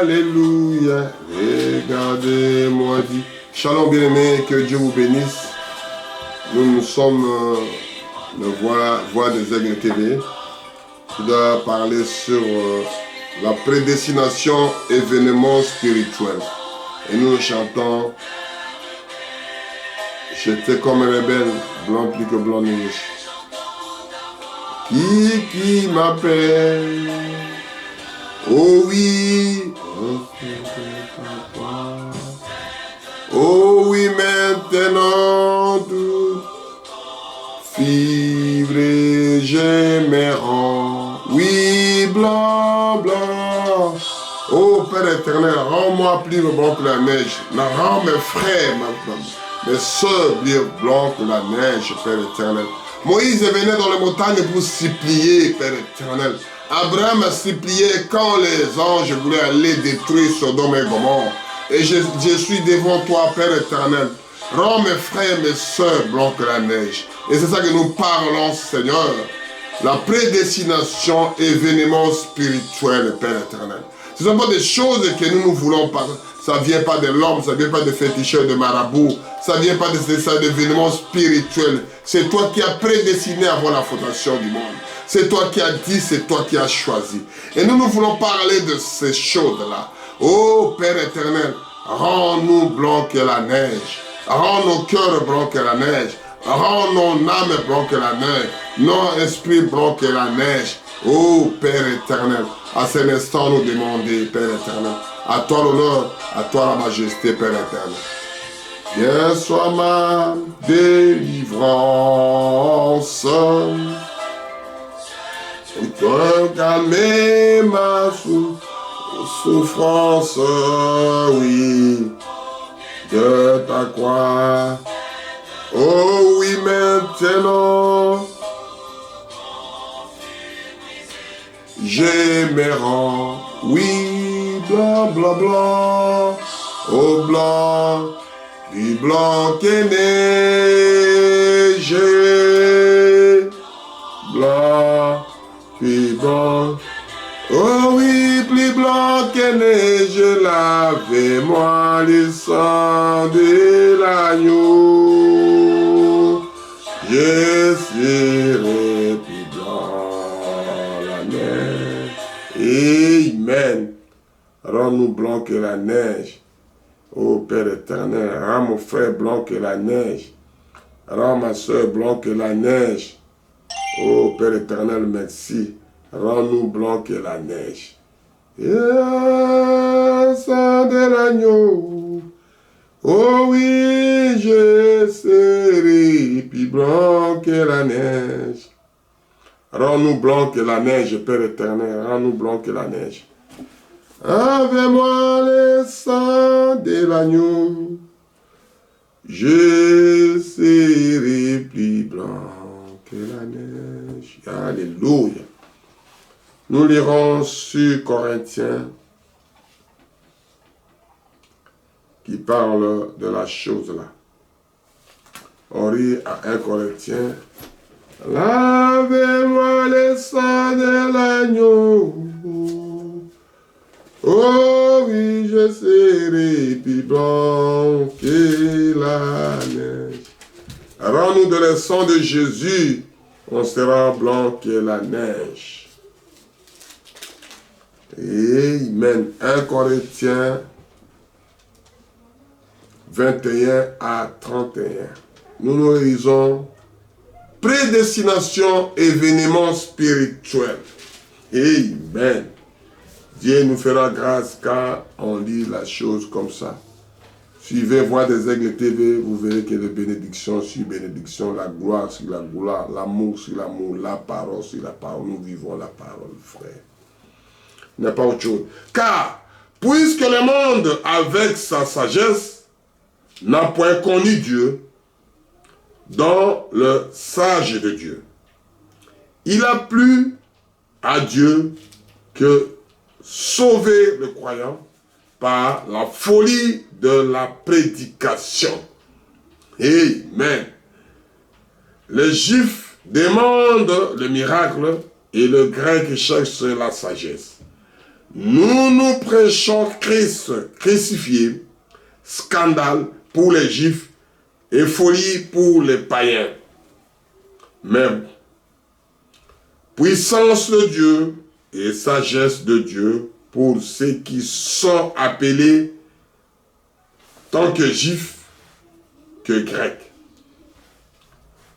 Alléluia. Regardez-moi dit. Shalom bien-aimés, que Dieu vous bénisse. Nous sommes le Voix des Aigles TV. Je dois parler sur la prédestination événement spirituel. Et nous chantons j'étais comme un rebelle, blanc plus que blanc neige. Qui m'appelle? Oh oui, oh oui, maintenant tout fibre j'aimerais. Oui, blanc, blanc. Oh Père éternel, rends-moi plus blanc que la neige. Rends mes frères, mes soeurs plus blancs que la neige, Père éternel. Moïse venait dans les montagnes pour supplier, Père éternel. Abraham a supplié quand les anges voulaient aller détruire Sodome et Gomorrhe. Et je suis devant toi, Père éternel. Rends mes frères et mes soeurs blancs que la neige. Et c'est ça que nous parlons, Seigneur. La prédestination, événement spirituel, Père éternel. Ce ne sont pas des choses que nous voulons pas. Ça ne vient pas de l'homme, ça ne vient pas de féticheurs, de marabouts. Ça ne vient pas d'événements spirituels. C'est toi qui as prédestiné avant la fondation du monde. C'est toi qui as dit, c'est toi qui as choisi. Et nous voulons parler de ces choses-là. Oh Père éternel, rends-nous blancs que la neige. Rends nos cœurs blancs que la neige. Rends nos âmes blancs que la neige. Nos esprits blancs que la neige. Oh Père éternel, à cet instant nous demandons, Père éternel. À toi l'honneur, à toi la majesté, Père éternel. Viens sois ma délivrance. Toi calmer ma souffrance, oui, de ta croix. Oh oui, maintenant, j'aimerais, oui, blanc, blanc, blanc, oh blanc, du blanc qu'est neige, blanc. Plus blanc, oh oui, plus blanc que neige, lavez-moi le sang de l'agneau. Je serai plus blanc la neige. Amen. Rends-nous blanc que la neige. Oh Père éternel, rends mon frère blanc que la neige. Rends ma soeur blanc que la neige. Oh Père éternel, merci. Rends-nous blancs que la neige. Et sang de l'agneau. Oh oui, je serai plus blanc que la neige. Rends-nous blancs que la neige, Père éternel. Rends-nous blancs que la neige. Avec-moi le sang de l'agneau. Je serai plus blanc que la neige. Alléluia. Nous lirons sur Corinthiens qui parle de la chose là. On lit à 1 Corinthiens. Lavez-moi le sang de l'agneau. Oh oui, je serai plus blanc que la neige. Rends-nous de le sang de Jésus, on sera blanc que la neige. Amen. 1 Corinthiens 21 à 31. Nous lisons prédestination, événement spirituel. Amen. Dieu nous fera grâce car on lit la chose comme ça. Suivez Voix des Aigles TV, vous verrez que les bénédictions sur bénédiction, la gloire sur la gloire, l'amour sur l'amour, la parole sur la parole. Nous vivons la parole, frère. Il n'y a pas autre chose. Car, puisque le monde, avec sa sagesse, n'a point connu Dieu, dans le sage de Dieu, il a plu à Dieu que sauver le croyant par la folie de la prédication. Amen. Les Juifs demandent le miracle et le grec cherche la sagesse. nous prêchons Christ crucifié, scandale pour les Juifs et folie pour les païens. Mais puissance de Dieu et sagesse de Dieu pour ceux qui sont appelés tant que Juifs que Grecs.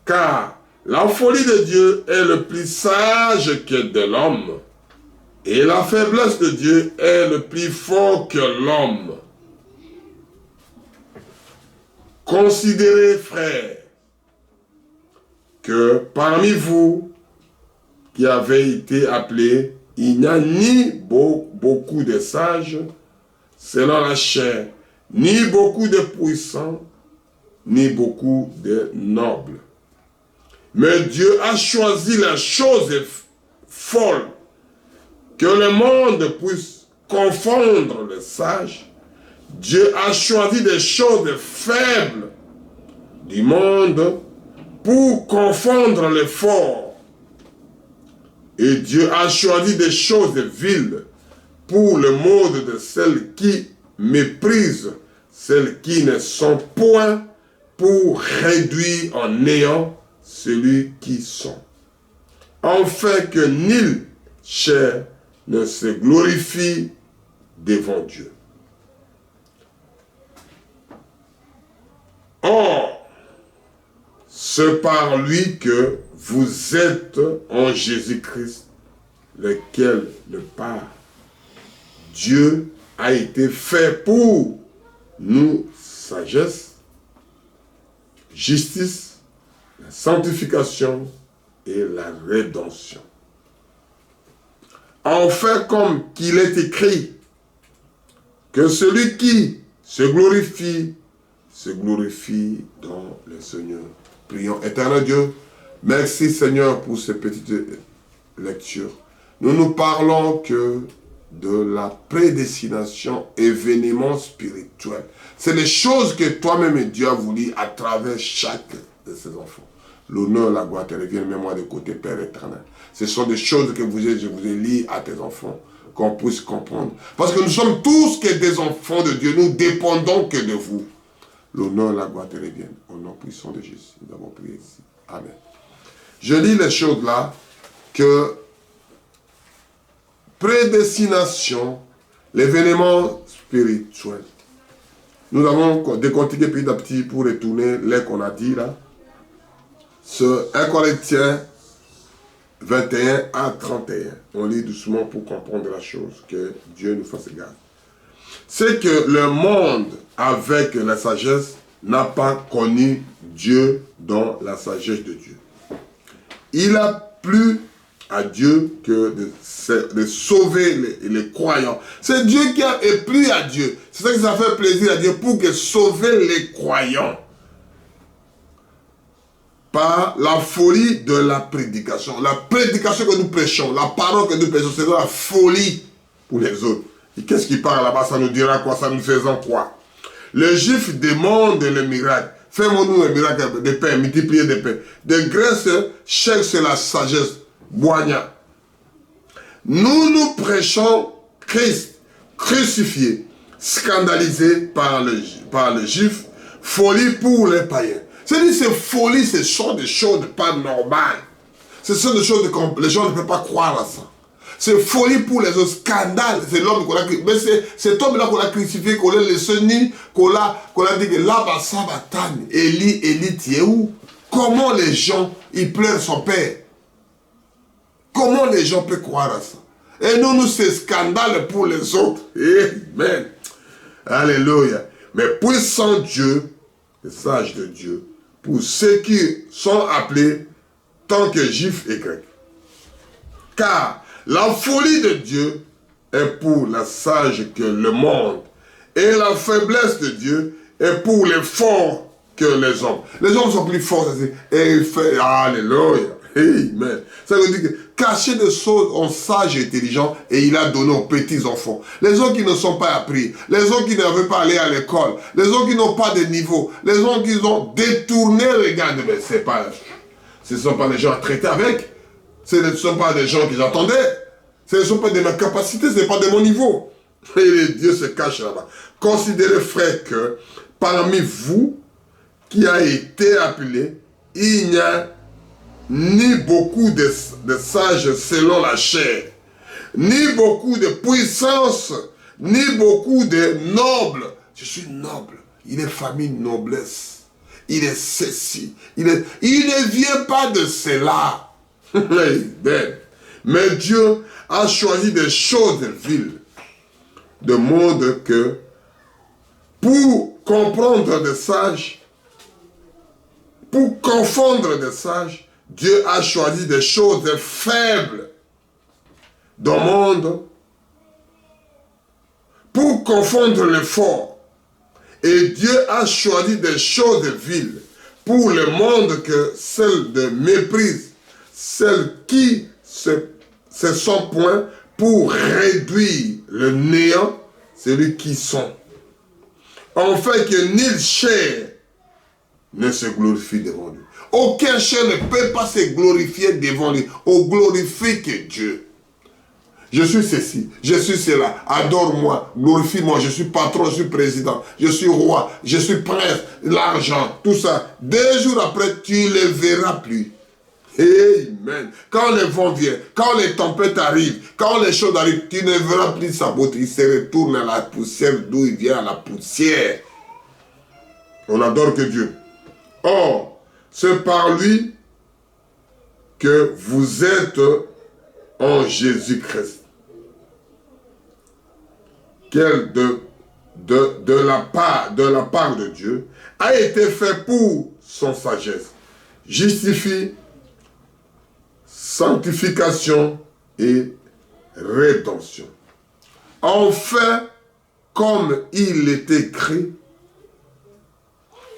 Car la folie de Dieu est le plus sage que de l'homme, et la faiblesse de Dieu est le plus fort que l'homme. Considérez, frères, que parmi vous qui avez été appelés, il n'y a ni beaucoup de sages selon la chair, ni beaucoup de puissants, ni beaucoup de nobles. Mais Dieu a choisi les choses folles, que le monde puisse confondre les sages. Dieu a choisi des choses faibles du monde pour confondre les forts. Et Dieu a choisi des choses viles pour le monde de celles qui méprisent, celles qui ne sont point, pour réduire en néant celui qui sont. En fait que nulle chair ne se glorifie devant Dieu. Or, c'est par lui que vous êtes en Jésus-Christ, lequel le Père. Dieu a été fait pour nous sagesse, justice, la sanctification et la rédemption. En fait, comme qu'il est écrit, que celui qui se glorifie dans le Seigneur. Prions. Éternel Dieu, merci Seigneur pour ces petites lectures. Nous parlons que de la prédestination, événement spirituel. C'est les choses que toi-même Dieu a voulu à travers chaque de ses enfants. L'honneur, la gloire te reviennent, mets-moi de côté, Père éternel. Ce sont des choses que je vous ai liées à tes enfants, qu'on puisse comprendre. Parce que nous sommes tous que des enfants de Dieu, nous dépendons que de vous. L'honneur, la gloire te reviennent. Au nom puissant de Jésus, nous avons prié ici. Amen. Je lis les choses là, que prédestination, l'événement spirituel. Nous avons décortiqué petit à petit pour retourner les qu'on a dit là. Ce 1 Corinthiens 21 à 31. On lit doucement pour comprendre la chose, que Dieu nous fasse garde. C'est que le monde, avec la sagesse, n'a pas connu Dieu dans la sagesse de Dieu. Il a plu à Dieu que de sauver les croyants. C'est Dieu qui a plu à Dieu. C'est ça qui ça fait plaisir à Dieu pour que sauver les croyants. Par la folie de la prédication. La prédication que nous prêchons, la parole que nous prêchons, c'est de la folie pour les autres. Et qu'est-ce qui parle là-bas? Ça nous dira quoi? Ça nous faisant quoi? Les Juifs demandent le miracle. Fais-moi-nous un miracle de pain, multiplier des pains. De graisse, chèque, c'est la sagesse. Boigna. Nous prêchons Christ crucifié, scandalisé par le Juif, folie pour les païens. C'est-à-dire, ces folies, ce sont des choses pas normales. Ce sont des choses que les gens ne peuvent pas croire à ça. C'est folie pour les autres, scandale. C'est l'homme qu'on a crucifié. Mais c'est cet homme-là qu'on a crucifié, qu'on l'a laissé ni, qu'on a dit que là-bas, ça va tanner. Élie, tu es où? Comment les gens, ils pleurent son père? Comment les gens peuvent croire à ça? Et nous, c'est scandale pour les autres. Amen. Alléluia. Mais puissant Dieu, le sage de Dieu, pour ceux qui sont appelés tant que juifs et grecs. Car la folie de Dieu est pour la sage que le monde, et la faiblesse de Dieu est pour les forts que les hommes. Les hommes sont plus forts. Alléluia. Amen. Ça veut dire que cacher des choses en sage et intelligent, et il a donné aux petits enfants. Les gens qui ne sont pas appris, les gens qui ne veulent pas aller à l'école, les gens qui n'ont pas de niveau, les gens qui ont détourné le regard, mais ce ne sont pas les gens à traiter avec. Ce ne sont pas des gens qui j'attendais. Ce ne sont pas de ma capacité, ce n'est pas de mon niveau. Et Dieu se cache là-bas. Considérez, frère, que parmi vous qui a été appelé, il n'y a ni beaucoup de sages selon la chair, ni beaucoup de puissance, ni beaucoup de nobles. Je suis noble. Il est famille noblesse. Il est ceci. Il ne vient pas de cela. Mais Dieu a choisi des choses viles, de monde que pour comprendre des sages, pour confondre des sages, Dieu a choisi des choses faibles dans le monde pour confondre les forts. Et Dieu a choisi des choses viles pour le monde que celles de méprise, celles qui se sont point pour réduire le néant, celui qui sont. En fait que nul chair ne se glorifie devant lui. Aucun chair ne peut pas se glorifier devant lui. On glorifie que Dieu. Je suis ceci, je suis cela, adore-moi, glorifie-moi, je suis patron, je suis président, je suis roi, je suis prince, l'argent, tout ça. 2 jours après, tu ne le verras plus. Amen. Quand le vent vient, quand les tempêtes arrivent, quand les choses arrivent, tu ne verras plus sa beauté. Il se retourne à la poussière d'où il vient, à la poussière. On adore que Dieu. Or, c'est par lui que vous êtes en Jésus-Christ. Quel de la part de Dieu a été fait pour son sagesse, justifie, sanctification et rédemption. Enfin, comme il est écrit,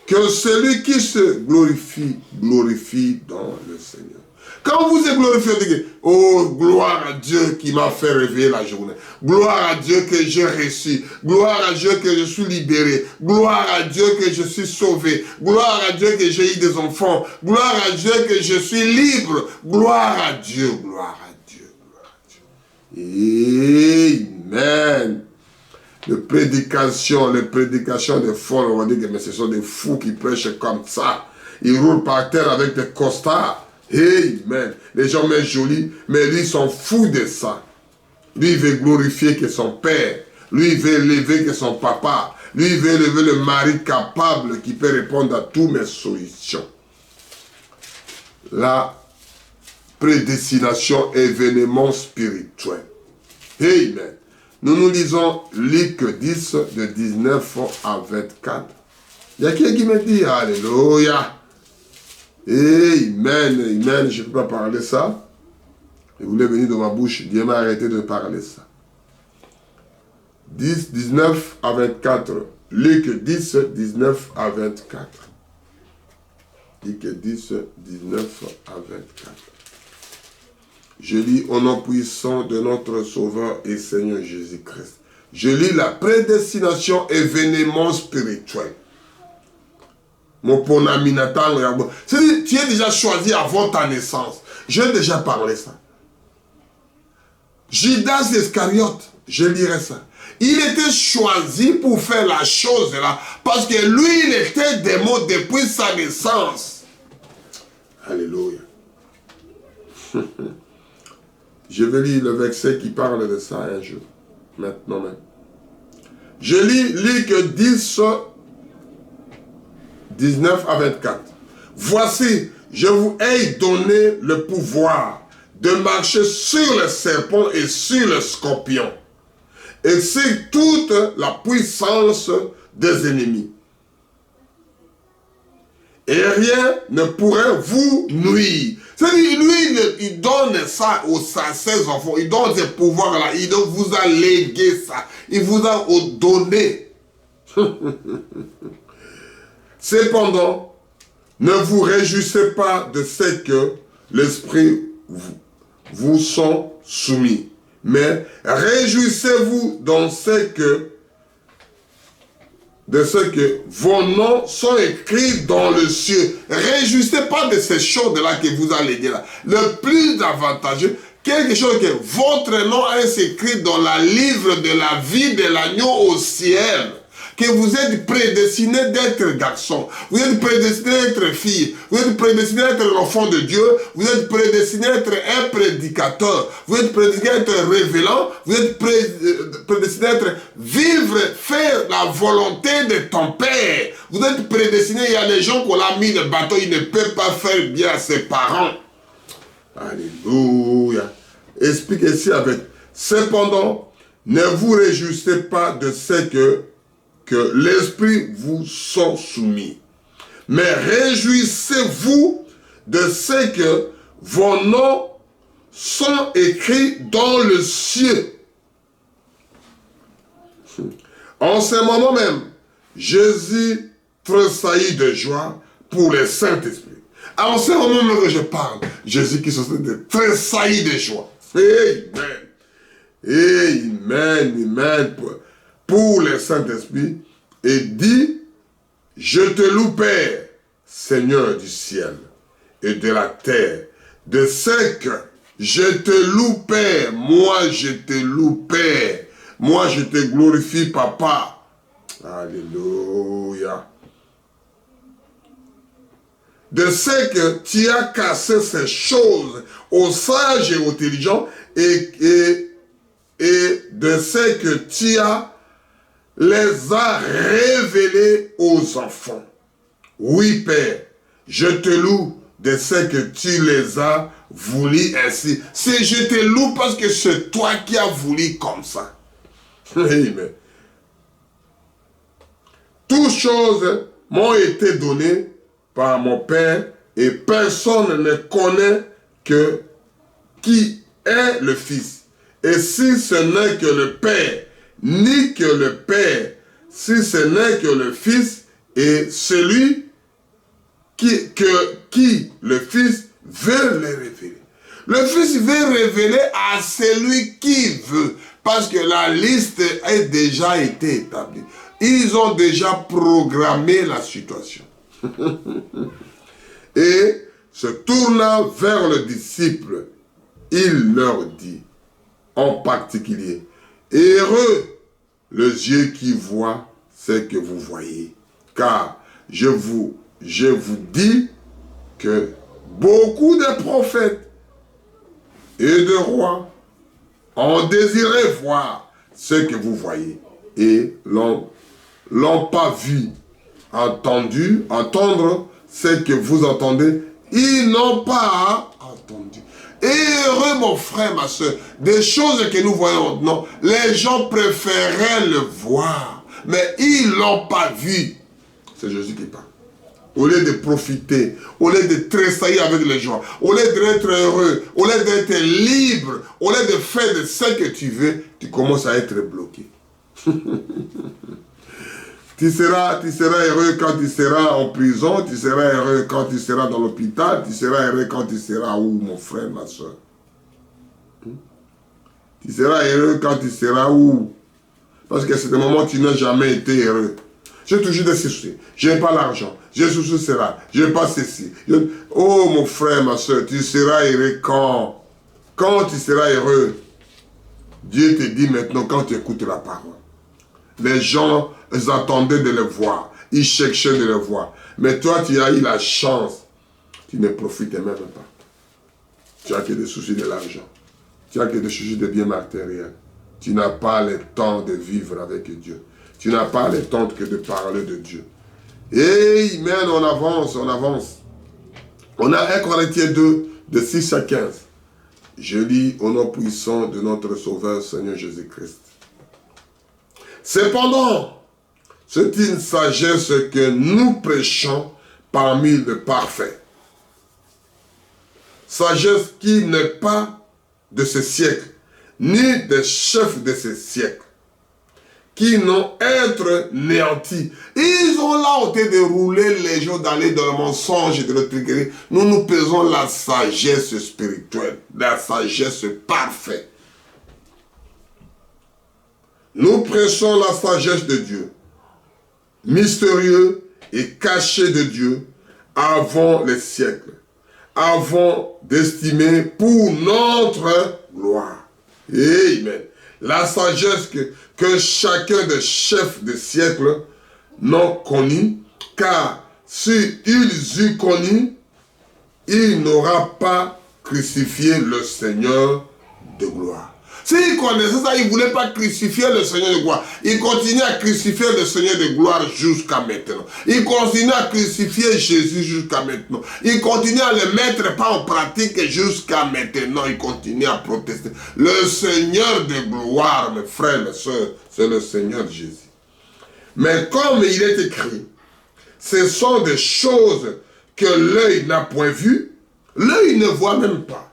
que celui qui se glorifie, glorifie dans le Seigneur. Quand vous êtes glorifié, oh, gloire à Dieu qui m'a fait réveiller la journée. Gloire à Dieu que j'ai reçu. Gloire à Dieu que je suis libéré. Gloire à Dieu que je suis sauvé. Gloire à Dieu que j'ai eu des enfants. Gloire à Dieu que je suis libre. Gloire à Dieu, gloire à Dieu, gloire à Dieu. Amen. Les prédications des folles, on va dire que mais ce sont des fous qui prêchent comme ça. Ils roulent par terre avec des costards. Amen. Les gens mettent joli, mais lui, il s'en fout de ça. Lui, il veut glorifier que son père. Lui, il veut élever que son papa. Lui, il veut élever le mari capable qui peut répondre à toutes mes sollicitations. La prédestination, événement spirituel. Amen. Nous lisons Luc 10, de 19 à 24. Il y a quelqu'un qui me dit, Alléluia. Amen, amen, je ne peux pas parler ça. Je voulais venir dans ma bouche, Dieu m'a arrêté de parler ça. 10, 19 à 24. Luc 10, 19 à 24. Luc 10, 19 à 24. Je lis au nom puissant de notre Sauveur et Seigneur Jésus-Christ. Je lis la prédestination événement spirituel. Mon ponaminatal, c'est-à-dire, tu es déjà choisi avant ta naissance. J'ai déjà parlé ça. Judas Iscariote, je lirai ça. Il était choisi pour faire la chose là, parce que lui, il était démon depuis sa naissance. Alléluia. Je vais lire le verset qui parle de ça un jour. Maintenant même. Je lis Luc 10, 19 à 24. Voici, je vous ai donné le pouvoir de marcher sur le serpent et sur le scorpion, et sur toute la puissance des ennemis. Et rien ne pourrait vous nuire. C'est-à-dire, lui, il donne ça à ses enfants. Il donne ce pouvoir-là. Il vous a légué ça. Il vous a donné. Cependant, ne vous réjouissez pas de ce que l'Esprit vous sont soumis. Mais réjouissez-vous de ce que vos noms sont écrits dans le ciel. Réjouissez pas de ces choses-là que vous allez dire là. Le plus avantageux, quelque chose que votre nom est écrit dans la livre de la vie de l'agneau au ciel. Que vous êtes prédestiné d'être garçon, vous êtes prédestiné d'être fille, vous êtes prédestiné d'être l'enfant de Dieu, vous êtes prédestiné d'être un prédicateur, vous êtes prédestiné d'être révélant, vous êtes prédestiné d'être vivre, faire la volonté de ton Père. Vous êtes prédestiné, il y a des gens qu'on a mis le bateau, ils ne peuvent pas faire bien à ses parents. Alléluia. Explique ici avec. Cependant, ne vous réjouissez pas de ce que l'Esprit vous sont soumis. Mais réjouissez-vous de ce que vos noms sont écrits dans le ciel. En ce moment même, Jésus tressaillit de joie pour le Saint-Esprit. En ce moment même que je parle, Jésus qui se tressaillit de joie. Amen. Amen. Amen. Pour le Saint-Esprit, et dit, je te loue, Père, Seigneur du ciel et de la terre, de ce que je te loue, Père, moi je te loue, Père, moi je te glorifie, Papa. Alléluia. De ce que tu as cassé ces choses aux sages et aux intelligents, et de ce que tu les as révélés aux enfants. Oui, Père, je te loue de ce que tu les as voulu ainsi. C'est je te loue parce que c'est toi qui as voulu comme ça. Amen. Toutes choses m'ont été données par mon Père et personne ne connaît que qui est le Fils. Et si ce n'est que le Père, ni que le Père, si ce n'est que le Fils et celui qui le Fils veut le révéler. Le Fils veut révéler à celui qui veut, parce que la liste a déjà été établie. Ils ont déjà programmé la situation. Et se tournant vers le disciple, il leur dit, en particulier, heureux les yeux qui voient ce que vous voyez, car je vous dis que beaucoup de prophètes et de rois ont désiré voir ce que vous voyez et l'ont pas vu, entendre ce que vous entendez, ils n'ont pas entendu. Et heureux mon frère, ma soeur, des choses que nous voyons, non, les gens préféraient le voir, mais ils ne l'ont pas vu. C'est Jésus qui parle. Au lieu de profiter, au lieu de tressaillir avec les gens, au lieu d'être heureux, au lieu d'être libre, au lieu de faire de ce que tu veux, tu commences à être bloqué. Tu seras heureux quand tu seras en prison, tu seras heureux quand tu seras dans l'hôpital, tu seras heureux quand tu seras où, mon frère, ma soeur? Tu seras heureux quand tu seras où? Parce que c'est le moment où tu n'as jamais été heureux. J'ai toujours des soucis. Je n'ai pas l'argent. J'ai souci cela. Je n'ai pas ceci. Oh, mon frère, ma soeur, tu seras heureux quand? Quand tu seras heureux? Dieu te dit maintenant quand tu écoutes la parole. Les gens, ils attendaient de le voir. Ils cherchaient de le voir. Mais toi, tu as eu la chance. Tu ne profites même pas. Tu as que des soucis de l'argent. Tu as que des soucis de biens matériels. Tu n'as pas le temps de vivre avec Dieu. Tu n'as pas le temps que de parler de Dieu. Amen, on avance, on avance. On a 1 Corinthiens 2, de 6 à 15. Je lis au nom puissant de notre Sauveur, Seigneur Jésus-Christ. Cependant, c'est une sagesse que nous prêchons parmi les parfaits. Sagesse qui n'est pas de ce siècle, ni des chefs de ce siècle, qui n'ont être néantis. Ils ont là ôté de rouler les gens, d'aller dans le mensonge et de le triguer. Nous pesons la sagesse spirituelle, la sagesse parfaite. Nous prêchons la sagesse de Dieu, mystérieux et caché de Dieu avant les siècles, avons d'estimer pour notre gloire. Amen. La sagesse que chacun des chefs de siècle n'ont connue, car s'ils eût connu, il n'aura pas crucifié le Seigneur de gloire. S'il connaissait ça, il ne voulait pas crucifier le Seigneur de gloire. Il continue à crucifier le Seigneur de gloire jusqu'à maintenant. Il continue à crucifier Jésus jusqu'à maintenant. Il continue à le mettre pas en pratique jusqu'à maintenant. Il continue à protester. Le Seigneur de gloire, mes frères, mes soeurs, c'est le Seigneur Jésus. Mais comme il est écrit, ce sont des choses que l'œil n'a point vues, l'œil ne voit même pas,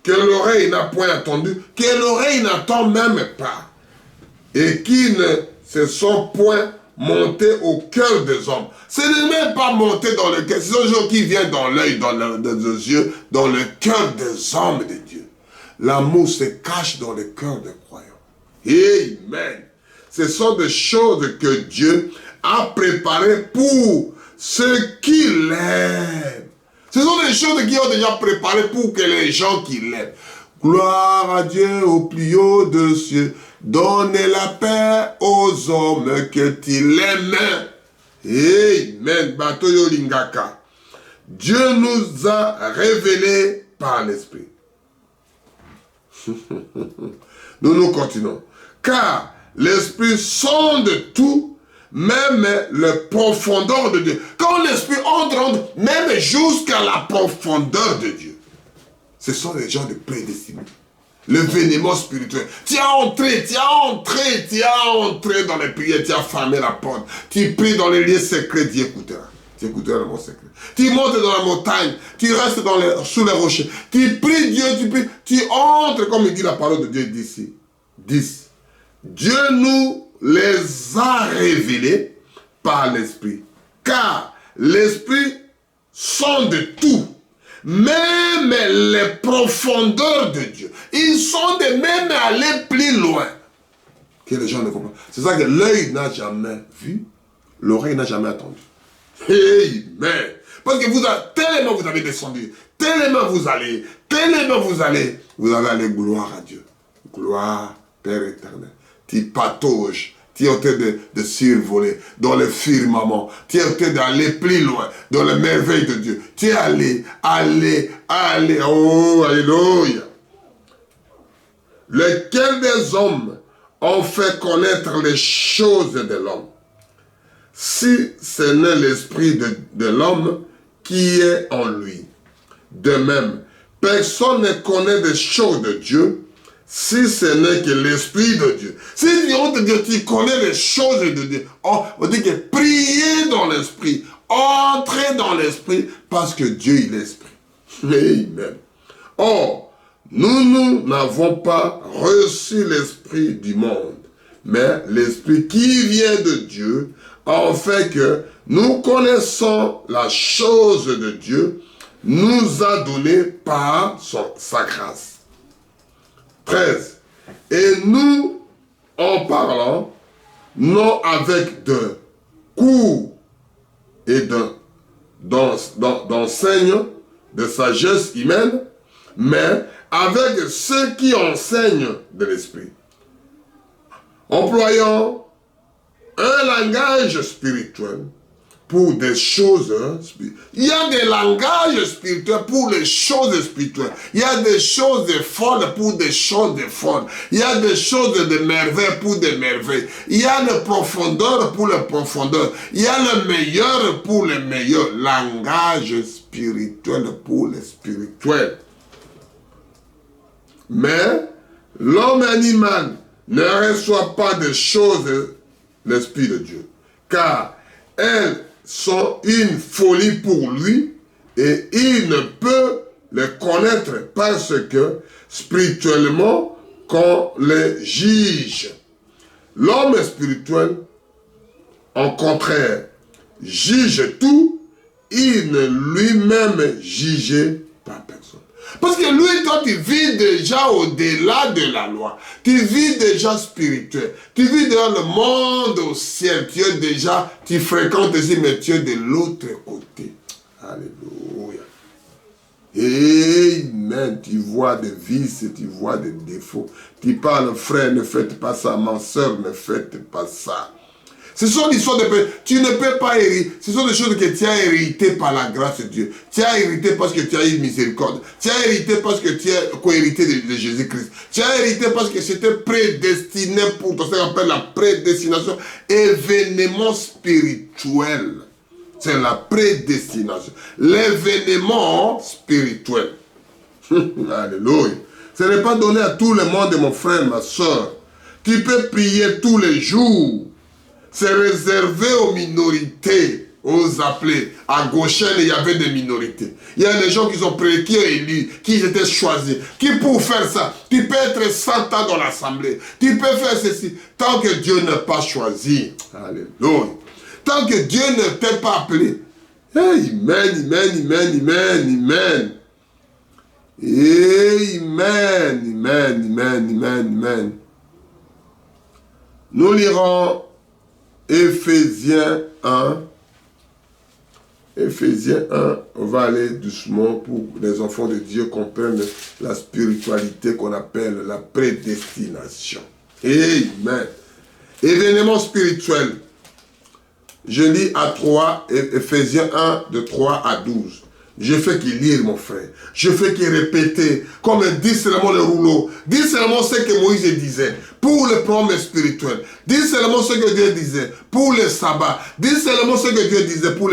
que l'oreille n'a point entendu, que l'oreille n'entend même pas, et qui ne se sont point montés au cœur des hommes. Ce n'est même pas monté dans le cœur, c'est ce jour qui vient dans l'œil, dans les yeux, dans le cœur des hommes de Dieu. L'amour se cache dans le cœur des croyants. Amen. Ce sont des choses que Dieu a préparées pour ceux qui l'aiment. Ce sont des choses qui ont déjà préparées pour que les gens qui l'aiment. Gloire à Dieu au plus haut des cieux. Donnez la paix aux hommes qu'il aime. Amen. Batoyo Lingaka. Dieu nous a révélé par l'Esprit. Nous continuons. Car l'Esprit sonde tout, même le profondeur de Dieu. Quand l'Esprit entre même jusqu'à la profondeur de Dieu. Ce sont les gens de prédestinés. Le vénément spirituel. Tu as entré dans les prières, tu as fermé la porte. Tu pries dans les lieux secrets, Dieu écoutera. Tu écouteras le mot secret. Tu montes dans la montagne, tu restes sous les rochers. Tu pries Dieu, tu entres, comme il dit la parole de Dieu d'ici. 10. Dieu nous les a révélés par l'Esprit. Car l'Esprit sonde tout, même les profondeurs de Dieu. Ils sont de même aller plus loin que les gens ne comprennent. C'est ça que l'œil n'a jamais vu, l'oreille n'a jamais entendu. Amen. Parce que tellement vous avez descendu, tellement vous allez aller gloire à Dieu. Gloire, Père éternel. Tu patauges, tu es en train de survoler dans le firmament, tu es en train d'aller plus loin dans les merveilles de Dieu. Tu es allé, oh, alléluia. Lesquels des hommes ont fait connaître les choses de l'homme, si ce n'est l'esprit de l'homme qui est en lui. De même, personne ne connaît des choses de Dieu, si ce n'est que l'Esprit de Dieu. Si on te dit, tu connais les choses de Dieu, on dit que priez dans l'Esprit, entrez dans l'Esprit, parce que Dieu est l'Esprit. Amen. Or, nous n'avons pas reçu l'Esprit du monde, mais l'Esprit qui vient de Dieu, en fait que nous connaissons la chose de Dieu, nous a donné par sa grâce. 13. Et nous, en parlant, non avec de cours et d'enseignes de sagesse humaine, mais avec ceux qui enseignent de l'esprit, employant un langage spirituel pour des choses spirituelles. Il y a des langages spirituels pour les choses spirituelles. Il y a des choses folles pour des choses folles. Il y a des choses de merveilles pour des merveilles. Il y a le profondeur pour le profondeur. Il y a le meilleur pour le meilleur. Langage spirituel pour les spirituels. Mais l'homme animal ne reçoit pas de choses l'Esprit de Dieu, car elles sont une folie pour lui et il ne peut les connaître parce que spirituellement qu'on les juge. L'homme spirituel, en contraire, juge tout, il ne lui-même juge pas personne. Parce que lui, toi, tu vis déjà au-delà de la loi. Tu vis déjà spirituel. Tu vis dans le monde au ciel. Tu fréquentes ici, mais tu es de l'autre côté. Alléluia. Amen. Tu vois des vices, tu vois des défauts. Tu parles, frère, ne faites pas ça. Ma soeur, ne faites pas ça. Ce sont des histoires de paix. Tu ne peux pas hériter. Ce sont des choses que tu as héritées par la grâce de Dieu. Tu as hérité parce que tu as eu miséricorde. Tu as hérité parce que tu as co-hérité de Jésus-Christ. Tu as hérité parce que c'était prédestiné pour toi. Ça s'appelle la prédestination. Événement spirituel. C'est la prédestination. L'événement spirituel. Alléluia. Ce n'est pas donné à tout le monde, mon frère, ma soeur. Tu peux prier tous les jours. C'est réservé aux minorités, aux appelés. À Goshen, il y avait des minorités. Il y a des gens qui sont prêts, qui ont élu, qui étaient choisis. Qui pour faire ça, tu peux être 100 ans dans l'assemblée. Tu peux faire ceci. Tant que Dieu n'a pas choisi. Alléluia. Tant que Dieu ne t'a pas appelé. Amen, amen, amen, amen, amen. Amen, amen, amen, amen, amen. Nous lirons Éphésiens 1. Éphésiens 1, on va aller doucement pour que les enfants de Dieu comprennent la spiritualité qu'on appelle la prédestination. Amen. Événement spirituel. Je lis à 3, Éphésiens 1, de 3 à 12. Je fais qu'il lire, mon frère. Je fais qu'il répète, comme dit seulement le rouleau. Dis seulement ce que Moïse disait pour le problème spirituel. Dis seulement ce que Dieu disait pour le sabbat. Dis seulement ce que Dieu disait pour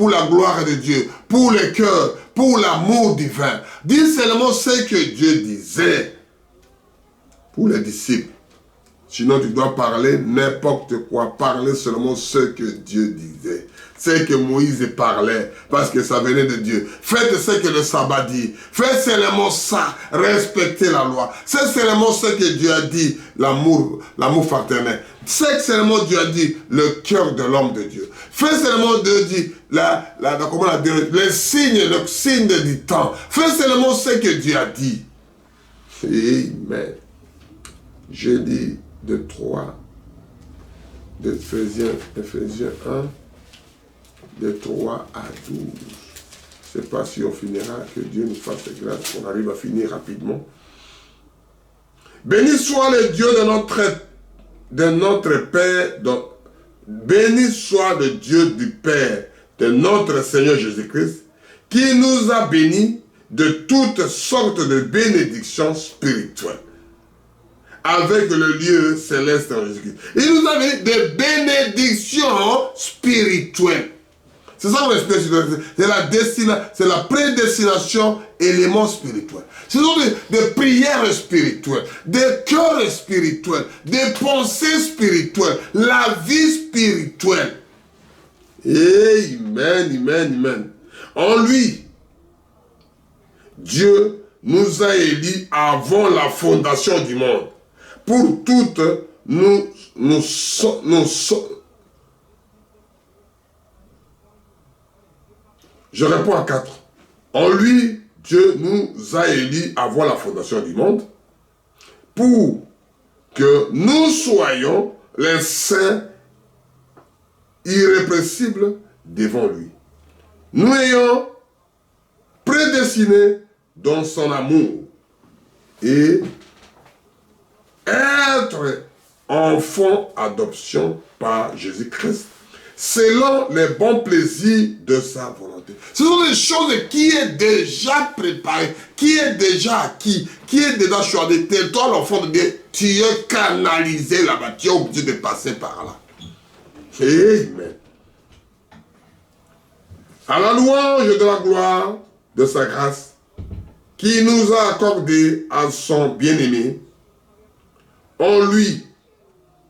la gloire de Dieu, pour le cœur, pour l'amour divin. Dis seulement ce que Dieu disait pour les disciples. Sinon, tu dois parler n'importe quoi. Parler seulement ce que Dieu disait. C'est que Moïse parlait, parce que ça venait de Dieu. Faites ce que le sabbat dit. Faites seulement ça, respectez la loi. C'est seulement ce que Dieu a dit, l'amour fraternel. C'est que seulement Dieu a dit, le cœur de l'homme de Dieu. Faites seulement Dieu dit, le signe du temps. Faites seulement ce que Dieu a dit. Amen. Je lis de 3, d'Éphésiens 1, de 3 à 12. Je ne sais pas si on finira, que Dieu nous fasse grâce, qu'on arrive à finir rapidement. Béni soit le Dieu de notre Père, béni soit le Dieu du Père de notre Seigneur Jésus-Christ, qui nous a bénis de toutes sortes de bénédictions spirituelles, avec le lieu céleste en Jésus-Christ. Il nous a bénis des bénédictions spirituelles. C'est ça qu'on explique. C'est la prédestination, élément spirituel. Ce sont des prières spirituelles, des cœurs spirituels, des pensées spirituelles, la vie spirituelle. Amen, amen, amen. En lui, Dieu nous a élus avant la fondation du monde. Pour toutes, nous sommes. Je réponds à 4. En lui, Dieu nous a élus avant la fondation du monde pour que nous soyons les saints irrépressibles devant lui. Nous ayons prédestinés dans son amour et être enfants adoption par Jésus-Christ, selon les bons plaisirs de sa volonté. Ce sont des choses qui est déjà préparées, qui est déjà acquis, qui est déjà choisi. Toi, l'enfant de Dieu, tu es canalisé là-bas, tu es obligé de passer par là. Amen. À la louange de la gloire de sa grâce, qui nous a accordé à son bien-aimé, en lui,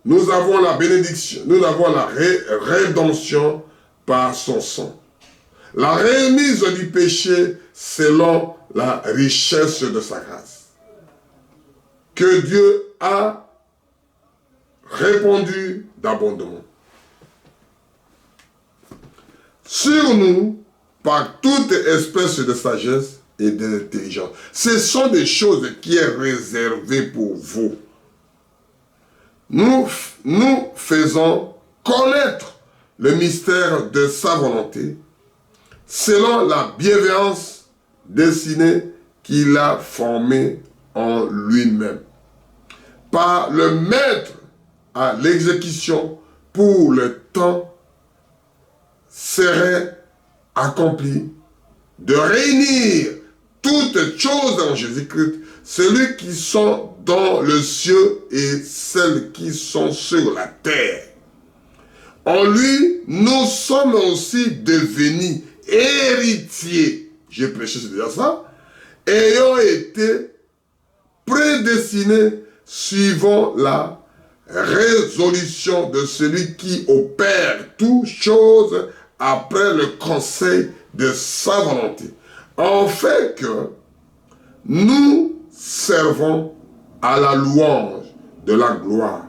nous avons la bénédiction, nous avons la rédemption par son sang. La remise du péché selon la richesse de sa grâce. Que Dieu a répandu d'abondamment sur nous par toute espèce de sagesse et d'intelligence. Ce sont des choses qui sont réservées pour vous. Nous faisons connaître le mystère de sa volonté selon la bienveillance destinée qu'il a formée en lui-même, par le mettre à l'exécution pour le temps serait accompli, de réunir toutes choses en Jésus-Christ, celui qui sont dans le ciel et celles qui sont sur la terre. En lui, nous sommes aussi devenus héritiers. J'ai prêché sur déjà ça. Ayant été prédestinés suivant la résolution de celui qui opère toutes choses après le conseil de sa volonté, en fait que nous servons à la louange de la gloire,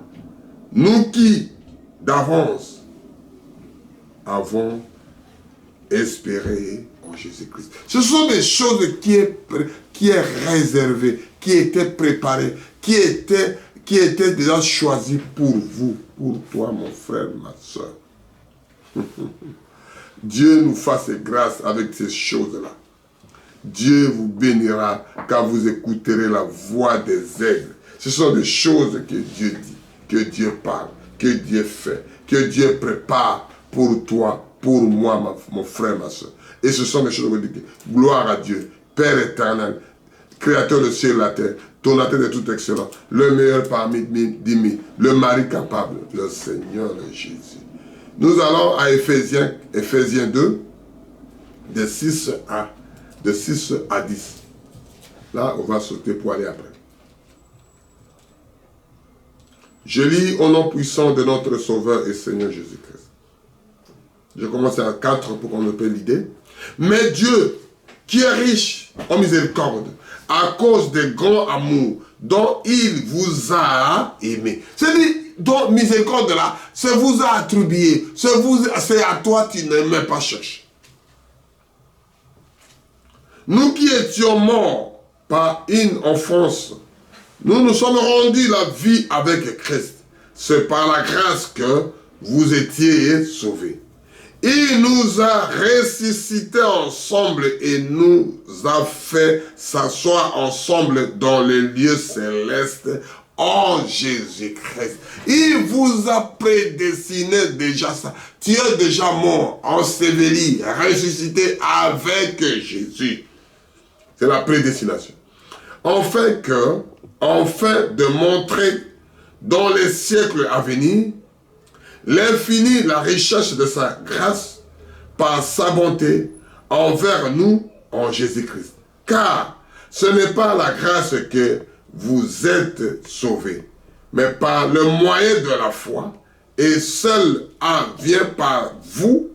nous qui d'avance avons espéré en Jésus-Christ. Ce sont des choses qui est réservé, qui étaient préparées, qui étaient déjà choisies pour vous, pour toi, mon frère, ma soeur. Dieu nous fasse grâce avec ces choses-là. Dieu vous bénira quand vous écouterez la voix des aigles. Ce sont des choses que Dieu dit, que Dieu parle, que Dieu fait, que Dieu prépare pour toi, pour moi, mon frère, ma soeur. Et ce sont des choses que Dieu dit. Gloire à Dieu, Père éternel, Créateur du ciel et de la terre, donateur de tout excellent, le meilleur parmi 10 000, le mari capable, le Seigneur Jésus. Nous allons à Éphésiens 2, de 6 à 10. Là, on va sauter pour aller après. Je lis au nom puissant de notre Sauveur et Seigneur Jésus-Christ. Je commence à 4 pour qu'on ait l'idée. Mais Dieu, qui est riche en miséricorde, à cause des grands amours dont il vous a aimé. C'est-à-dire, dont miséricorde là, ça vous a attribué, c'est à toi tu n'aimais pas chercher. Nous qui étions morts par une offense, nous nous sommes rendus la vie avec Christ. C'est par la grâce que vous étiez sauvés. Il nous a ressuscités ensemble et nous a fait s'asseoir ensemble dans les lieux célestes en Jésus-Christ. Il vous a prédestiné déjà ça. Tu es déjà mort, enseveli, ressuscité avec Jésus. C'est la prédestination. Afin de montrer dans les siècles à venir l'infini, la richesse de sa grâce par sa bonté envers nous en Jésus-Christ. Car ce n'est pas la grâce que vous êtes sauvés, mais par le moyen de la foi, et seul vient par vous,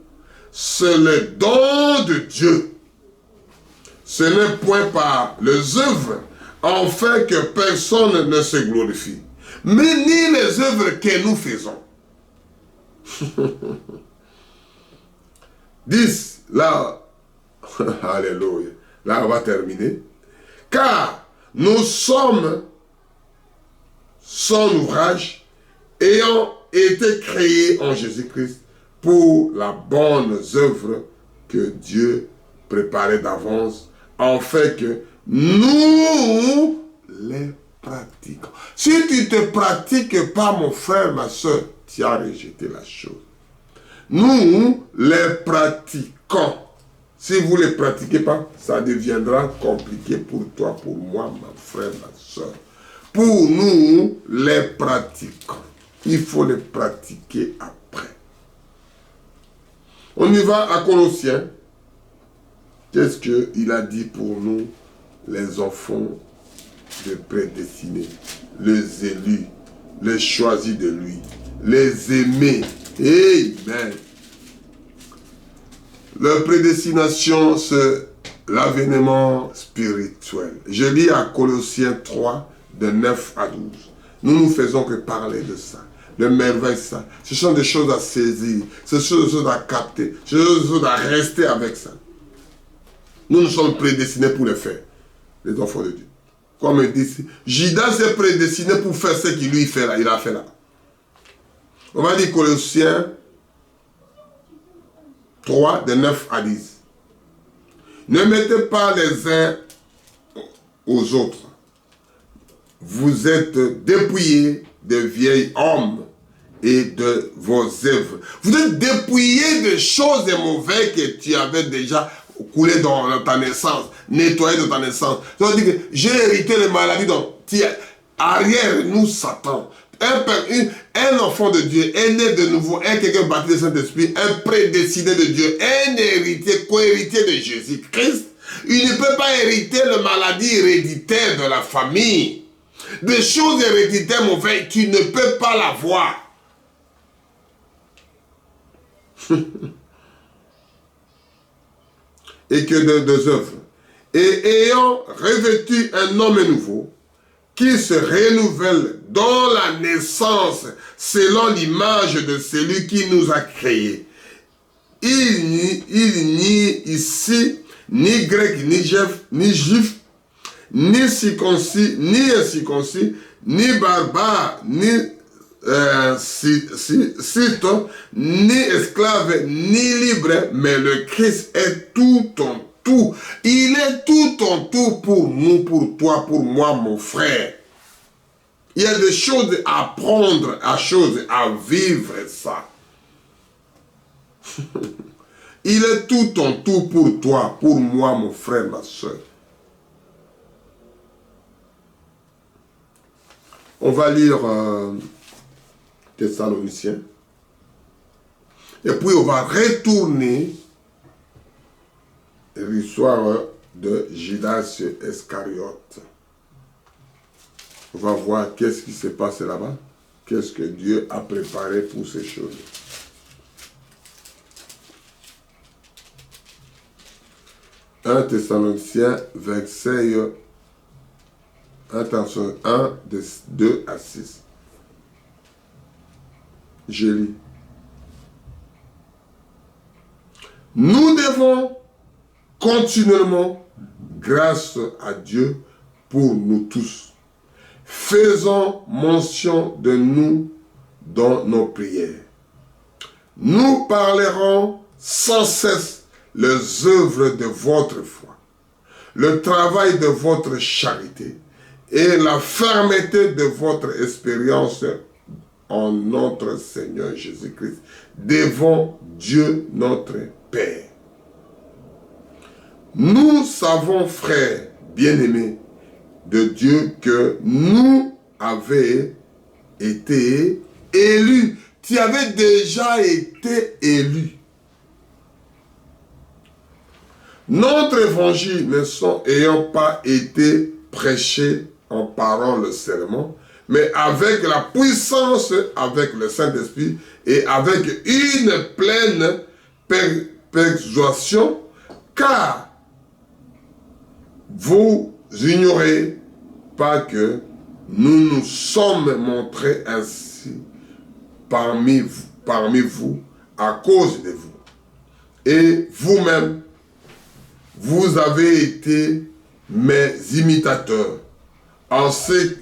c'est le don de Dieu. Ce n'est point par les œuvres, afin que personne ne se glorifie, mais ni les œuvres que nous faisons. 10, là, alléluia, là on va terminer. Car nous sommes son ouvrage, ayant été créés en Jésus-Christ pour la bonne œuvre que Dieu préparait d'avance, afin que nous les pratiquons. Si tu ne te pratiques pas, mon frère, ma soeur, tu as rejeté la chose. Nous les pratiquons. Si vous ne les pratiquez pas, ça deviendra compliqué pour toi, pour moi, ma frère, ma soeur. Pour nous, les pratiquons. Il faut les pratiquer après. On y va à Colossiens. Qu'est-ce qu'il a dit pour nous, les enfants de prédestinés, les élus, les choisis de lui, les aimés. Amen. La prédestination, c'est l'avènement spirituel. Je lis à Colossiens 3, de 9 à 12. Nous ne faisons que parler de ça. De merveille, ça. Ce sont des choses à saisir. Ce sont des choses à capter. Ce sont des choses à rester avec ça. Nous sommes prédestinés pour le faire. Les enfants de Dieu. Comme il dit ici, Judas s'est prédestiné pour faire ce qu'il lui fait là. Il a fait là. On va dire Colossiens 3, de 9 à 10. Ne mettez pas les uns aux autres. Vous êtes dépouillés de vieils hommes et de vos œuvres. Vous êtes dépouillés de choses mauvaises que tu avais déjà coulées dans ta naissance, nettoyées dans ta naissance. Ça veut dire que j'ai hérité les maladies dont arrière nous Satan. Un enfant de Dieu, un né de nouveau, un quelqu'un baptisé du Saint-Esprit, un prédestiné de Dieu, un héritier, co-héritier de Jésus-Christ. Il ne peut pas hériter la maladie héréditaire de la famille. Des choses héréditaires mauvaises, tu ne peux pas l'avoir. Et que de deux œuvres. Et ayant revêtu un homme nouveau, qui se renouvelle dans la naissance selon l'image de celui qui nous a créés. Il n'y ici ni grec, ni juif, ni circoncis, ni incirconcis, ni barbare, ni scythe, ni esclave, ni libre, mais le Christ est tout en tout. Il est tout en tout pour nous, pour toi, pour moi, mon frère. Il y a des choses à apprendre, à vivre ça. Il est tout en tout pour toi, pour moi, mon frère, ma soeur. On va lire Thessaloniciens. Et puis on va retourner l'histoire de Judas Iscariote. On va voir qu'est-ce qui s'est passé là-bas. Qu'est-ce que Dieu a préparé pour ces choses. Un Thessaloniciens, verset 1, 2 à 6. Je lis. Nous devons continuellement grâce à Dieu pour nous tous. Faisons mention de nous dans nos prières. Nous parlerons sans cesse les œuvres de votre foi, le travail de votre charité et la fermeté de votre expérience en notre Seigneur Jésus-Christ devant Dieu notre Père. Nous savons, frères bien-aimés de Dieu, que nous avions été élus. Tu avais déjà été élu. Notre évangile n'ayant pas été prêché en parole seulement, mais avec la puissance, avec le Saint-Esprit et avec une pleine persuasion, car vous ignorez pas que nous nous sommes montrés ainsi parmi vous à cause de vous. Et vous-même, vous avez été mes imitateurs en ce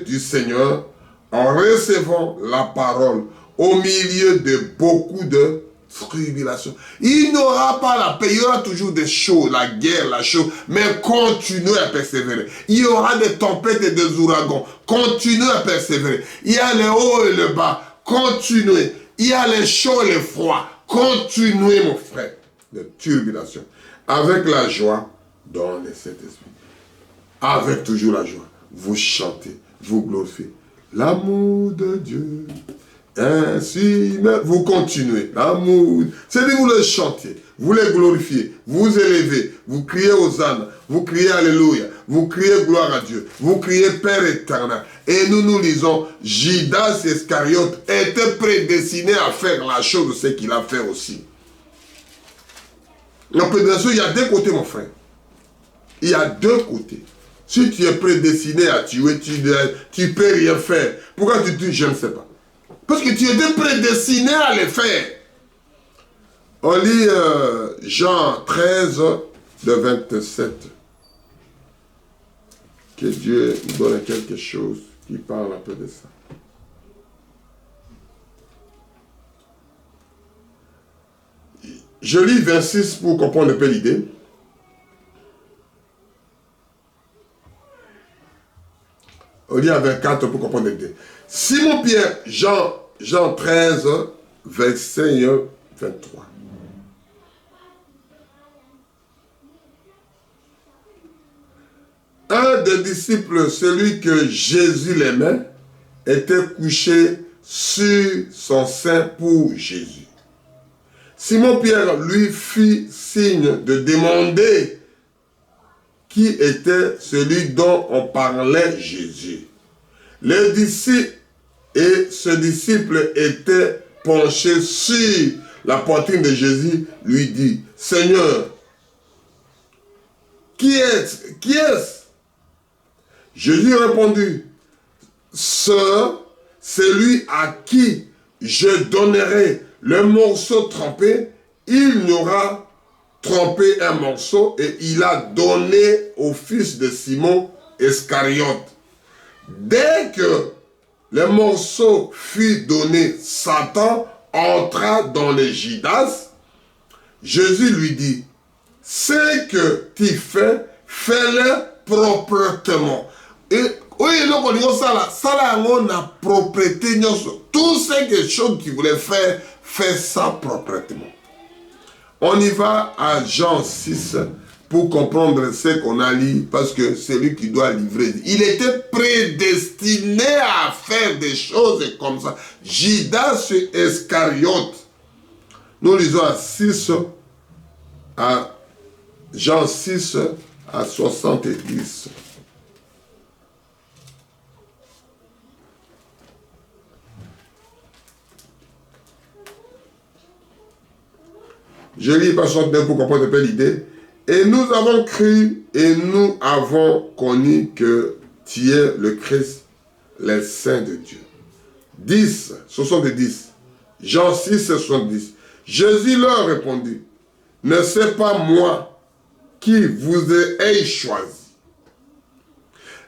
du Seigneur, en recevant la parole au milieu de beaucoup de tribulations. Il n'y aura pas la paix, il y aura toujours des choses, la guerre, la chose, mais continuez à persévérer. Il y aura des tempêtes et des ouragans, continuez à persévérer. Il y a les hauts et les bas, continuez. Il y a les chauds et les froids, continuez mon frère. De tribulation, avec la joie dans le Saint-Esprit. Avec toujours la joie, vous chantez, vous glorifiez l'amour de Dieu. Ainsi, vous continuez, l'amour. C'est-à-dire vous le chantez, vous le glorifiez, vous élevez, vous criez aux âmes, vous criez Alléluia, vous criez gloire à Dieu, vous criez Père éternel. Et nous lisons, Judas Iscariote était prédestiné à faire la chose, ce qu'il a fait aussi. La prédestination, il y a deux côtés, mon frère. Il y a deux côtés. Si tu es prédestiné à tuer, tu ne peux rien faire. Pourquoi tu dis, je ne sais pas? Parce que tu étais prédestiné à le faire. On lit Jean 13, de 27. Que Dieu nous donne quelque chose qui parle un peu de ça. Je lis 26 pour comprendre un peu l'idée. On lit à 24 pour comprendre l'idée. Simon-Pierre, Jean 13, verset 23. Un des disciples, celui que Jésus l'aimait, était couché sur son sein pour Jésus. Simon-Pierre lui fit signe de demander qui était celui dont on parlait Jésus. Le disciple et ce disciple était penché sur la poitrine de Jésus, lui dit, Seigneur, qui est-ce? Qui est-ce? Jésus répondit, c'est lui à qui je donnerai le morceau trempé, il n'aura trempé un morceau et il a donné au fils de Simon Iscariote. Dès que le morceau fut donné, Satan entra dans le Judas. Jésus lui dit, ce que tu fais, fais-le proprement. Et oui, ça la propreté. Tout ce chose que tu voulais faire, fais ça proprement. On y va à Jean 6 pour comprendre ce qu'on a lu, parce que c'est lui qui doit livrer. Il était prédestiné à faire des choses comme ça. Judas Iscariote. Nous lisons à Jean 6 à 70. Je lis par 69 pour comprendre un peu l'idée. Et nous avons cru et nous avons connu que tu es le Christ, le Saint de Dieu. 10, 70. Jean 6, 70. Jésus leur répondit, ne c'est pas moi qui vous ai choisi.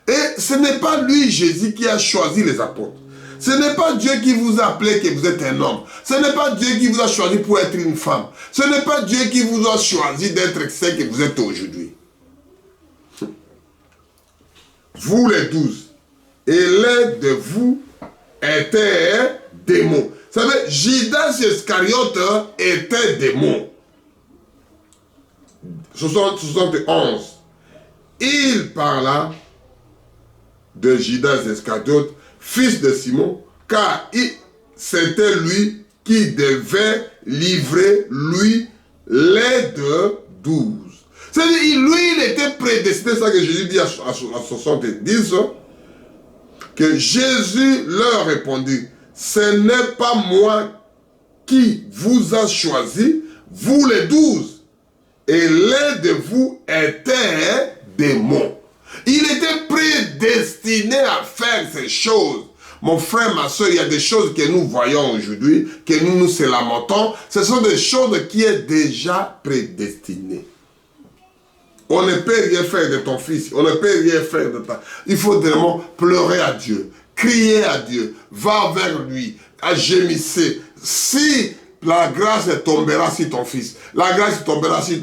Et ce n'est pas lui, Jésus, qui a choisi les apôtres. Ce n'est pas Dieu qui vous a appelé que vous êtes un homme. Ce n'est pas Dieu qui vous a choisi pour être une femme. Ce n'est pas Dieu qui vous a choisi d'être ce que vous êtes aujourd'hui. Vous les 12. Et l'un de vous était un démon. Vous savez, Judas Iscariote était démon. 71. Il parla de Judas Iscariote, fils de Simon, car c'était lui qui devait livrer, lui, les 12. C'est-à-dire, lui, il était prédestiné, ça que Jésus dit à 70, que Jésus leur répondit, ce n'est pas moi qui vous a choisi, vous les 12, et l'un de vous était un démon. Il était prédestiné à faire ces choses. Mon frère, ma soeur, il y a des choses que nous voyons aujourd'hui, que nous se lamentons. Ce sont des choses qui sont déjà prédestinées. On ne peut rien faire de ton fils. On ne peut rien faire de ta... Il faut vraiment pleurer à Dieu. Crier à Dieu. Va vers lui. À gémisser. Si la grâce tombera sur ton fils. La grâce tombera sur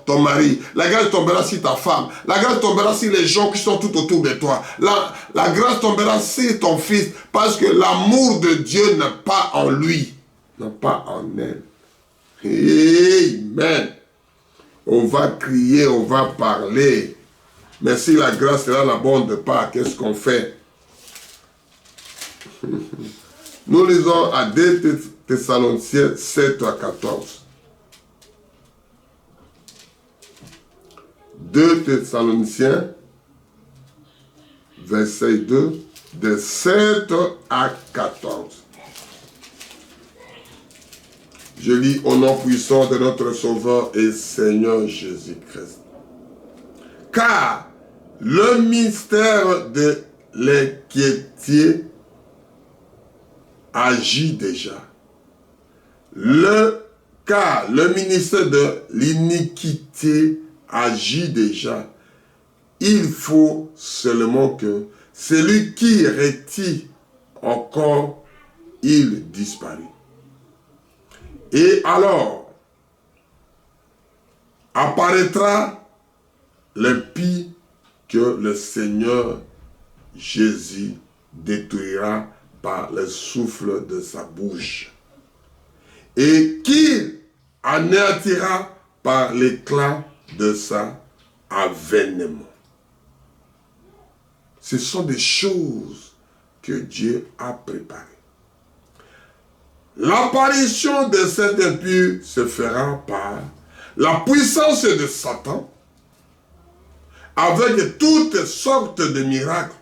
ton mari. La grâce tombera sur ta femme. La grâce tombera sur les gens qui sont tout autour de toi. La grâce tombera sur ton fils parce que l'amour de Dieu n'est pas en lui. Non pas en elle. Amen. On va crier, on va parler. Mais si la grâce est là, la bonne pas, qu'est-ce qu'on fait? Nous lisons à 2 Thessaloniciens 7 à 14. 2 Thessaloniciens, verset 2, de 7 à 14. Je lis au nom puissant de notre Sauveur et Seigneur Jésus-Christ. Car le mystère de l'inquiétude agit déjà. Car le ministère de l'iniquité agit déjà. Il faut seulement que celui qui retire encore, il disparaît. Et alors, apparaîtra l'impie que le Seigneur Jésus détruira par le souffle de sa bouche et qu'il anéantira par l'éclat de sa avènement. Ce sont des choses que Dieu a préparées. L'apparition de cet impie se fera par la puissance de Satan, avec toutes sortes de miracles,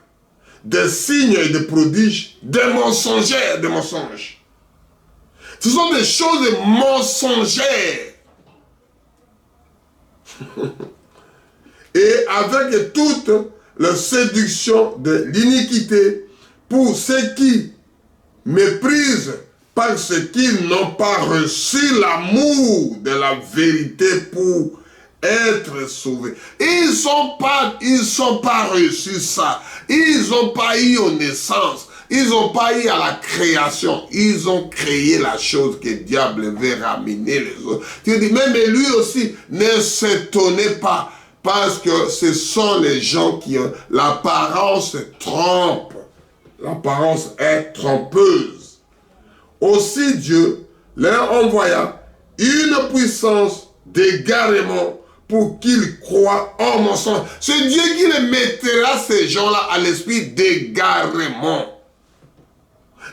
de signes et de prodiges, des mensongères, des mensonges. Ce sont des choses mensongères. Et avec toute la séduction de l'iniquité pour ceux qui méprisent parce qu'ils n'ont pas reçu l'amour de la vérité pour être sauvés. Ils sont pas reçus ça. Ils n'ont pas eu aux naissances. Ils n'ont pas eu à la création. Ils ont créé la chose que le diable veut ramener les autres. Tu dis, même lui aussi, ne s'étonnez pas. Parce que ce sont les gens qui ont... L'apparence trompe. L'apparence est trompeuse. Aussi Dieu leur envoya une puissance d'égarement pour qu'ils croient en mensonge. C'est Dieu qui les mettra, ces gens-là, à l'esprit d'égarement.